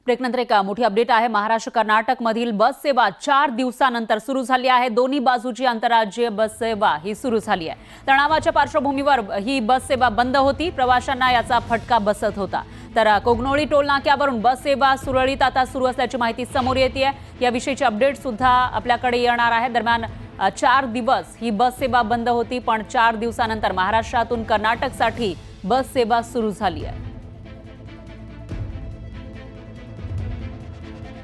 ब्रेकनंतर एक मोठी अपडेट आहे। महाराष्ट्र कर्नाटक मधील बस सेवा 4 दिवसानंतर सुरू झाली आहे। दोन्ही बाजूची आंतरराज्यीय बस सेवा ही सुरू झाली आहे। तणावाच्या पार्श्वभूमीवर ही बस सेवा बंद होती। प्रवाशांना याचा फटका बसत होता। तर कोगनोळी टोल नाक्यावरून बस सेवा सुरळीत आता सुरू असल्याची माहिती समोर येते आहे। याविषयीची अपडेट सुद्धा आपल्याकडे येणार आहे। दरम्यान 4 दिवस ही बस सेवा बंद होती, पण 4 दिवसानंतर महाराष्ट्रातून कर्नाटकसाठी बस सेवा सुरू झाली आहे।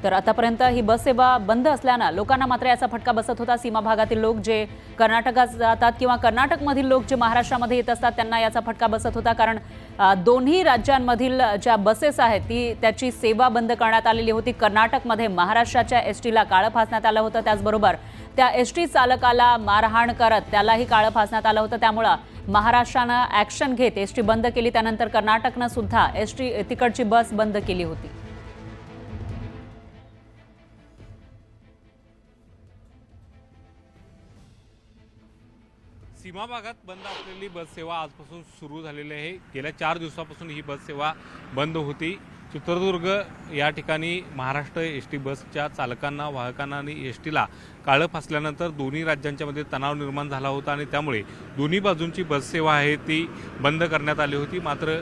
तर आतापर्यंत ही बस सेवा बंद असल्याने लोकांना मात्र याचा फटका बसत होता। सीमा भागातील लोक जे कर्नाटकात जातात किंवा कर्नाटकमधील लोक जे महाराष्ट्रामध्ये येत असतात त्यांना याचा फटका बसत होता, कारण दोन्ही राज्यांमधील ज्या बसेस आहेत त्याची सेवा बंद करण्यात आलेली होती। कर्नाटकमध्ये महाराष्ट्राच्या एसटीला काळं फासण्यात आलं होतं, त्याचबरोबर त्या एसटी चालकाला मारहाण करत त्यालाही काळं फासण्यात आलं होतं। त्यामुळे महाराष्ट्रानं ॲक्शन घेत एसटी बंद केली। त्यानंतर कर्नाटकनं सुद्धा एसटी तिकडची बस बंद केली होती। सीमा भागात बंद असलेली बस सेवा आजपासून सुरू झालेली आहे। गेल्या 4 दिवसापासून ही बस सेवा बंद होती। चित्रदुर्ग या ठिकाणी महाराष्ट्र एसटी बसच्या चालकांना, वाहकांना आणि एसटीला काळं फासल्यानंतर दोन्ही राज्यांच्या मध्ये तणाव निर्माण झाला होता आणि त्यामुळे दोन्ही बाजूंची बस सेवा आहे ती बंद करण्यात आली होती। मात्र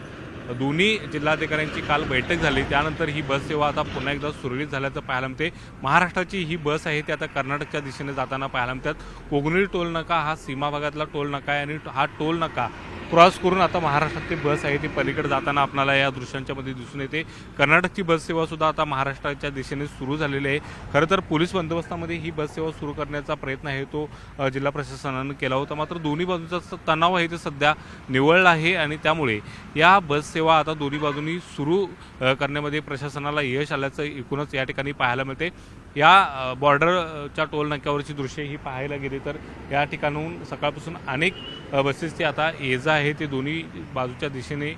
दोन्ही जिल्हाधिकाऱ्यांची काल बैठक झाली, त्यानंतर ही बस सेवा आता पुन्हा एकदा सुरळीत झाल्याचं पाहायला मिळते। महाराष्ट्राची ही बस आहे ती आता कर्नाटकच्या दिशेने जाताना पाहायला मिळतात। कोगनोळी टोल नाका हा सीमा भागातला टोल नाका आहे आणि हा टोल नाका क्रॉस करून आता महाराष्ट्रातली बस आहे ती पलीकडे जाताना आपल्याला या दृश्यांच्या मध्ये दिसून येते। कर्नाटकची बस सेवा सुद्धा आता महाराष्ट्राच्या दिशेने सुरू झालेली आहे। खरं तर पोलीस बंदोबस्तामध्ये ही बस सेवा सुरू करण्याचा प्रयत्न आहे तो जिल्हा प्रशासनानं केला होता, मात्र दोन्ही बाजूंचा तणाव आहे ते सध्या निवळला आहे आणि त्यामुळे या बस सेवा आता दोन्ही बाजूंनी सुरू करण्यामध्ये प्रशासनाला यश आल्याचं एकूणच या ठिकाणी पाहायला मिळते। या बॉर्डरच्या टोल नाक्यावरची दृश्य ही पाहायला गेली तर या ठिकाणाहून सकाळपासून अनेक बसेसची आता ये जा आहे ते दोन्ही बाजूच्या दिशेने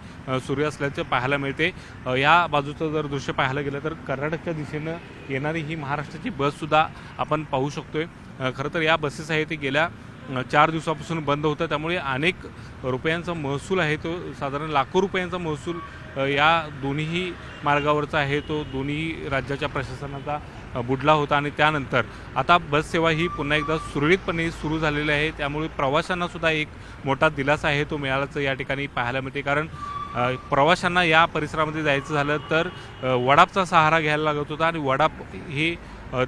सुरू असल्याचे पाहायला मिळते। या बाजूचं जर दृश्य पाहायला गेलं तर कर्नाटकच्या दिशेनं येणारी ही महाराष्ट्राची बससुद्धा आपण पाहू शकतोय। खरं तर या बसेस आहे ते गेल्या 4 दिवसापासून बंद होतं, त्यामुळे अनेक रुपयांचा महसूल आहे तो साधारण लाखो रुपयांचा महसूल या दोन्ही मार्गावरचा आहे तो दोन्ही राज्याच्या प्रशासनाचा बुडला होता आणि त्यानंतर आता बस सेवा ही पुन्हा एकदा सुरळीतपणे सुरू झालेली आहे। त्यामुळे प्रवाशांना सुद्धा एक मोठा दिलासा आहे तो मिळाल्याचं या ठिकाणी पाहायला मिळते, कारण प्रवाशांना या परिसरामध्ये जायचं झालं तर वडापचा सहारा घ्यायला लागत होता आणि वडाप हे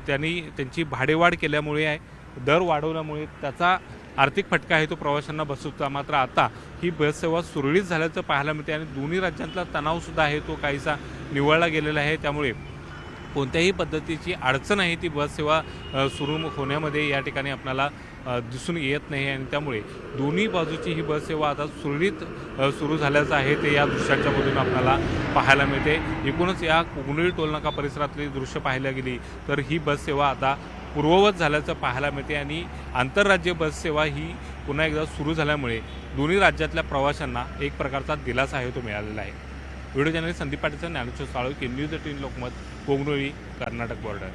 त्यांची भाडेवाढ केल्यामुळे आहे, दर वाढवल्यामुळे त्याचा आर्थिक फटका आहे तो प्रवाशांना बसत होता। मात्र आता ही बस सेवा सुरळीत झाल्याचं पाहायला मिळते आणि दोन्ही राज्यांतला तणावसुद्धा आहे तो काहीसा निवळला गेलेला आहे। त्यामुळे कोणत्याही पद्धतीची अडचण आहे ती बस सेवा सुरू होण्यामध्ये या ठिकाणी आपल्याला दिसून येत नाही आणि त्यामुळे दोन्ही बाजूची ही बस सेवा आता सुरळीत सुरू झाल्याचं आहे ते या दृश्यांच्यामधून आपल्याला पाहायला मिळते। एकूणच या कोगनोळी टोलनाका परिसरातली दृश्य पाहायला गेली तर ही बस सेवा आता पूर्ववत झाल्याचं पाहायला मिळते आणि आंतरराज्य बस सेवा ही पुन्हा एकदा सुरू झाल्यामुळे दोन्ही राज्यातल्या प्रवाशांना एक प्रकारचा दिलासा आहे तो मिळालेला आहे। Video journalist Sandeep Patil, Dnyaneshwar Salunkhe, news 18 Lokmat, Kognoli, Karnataka border.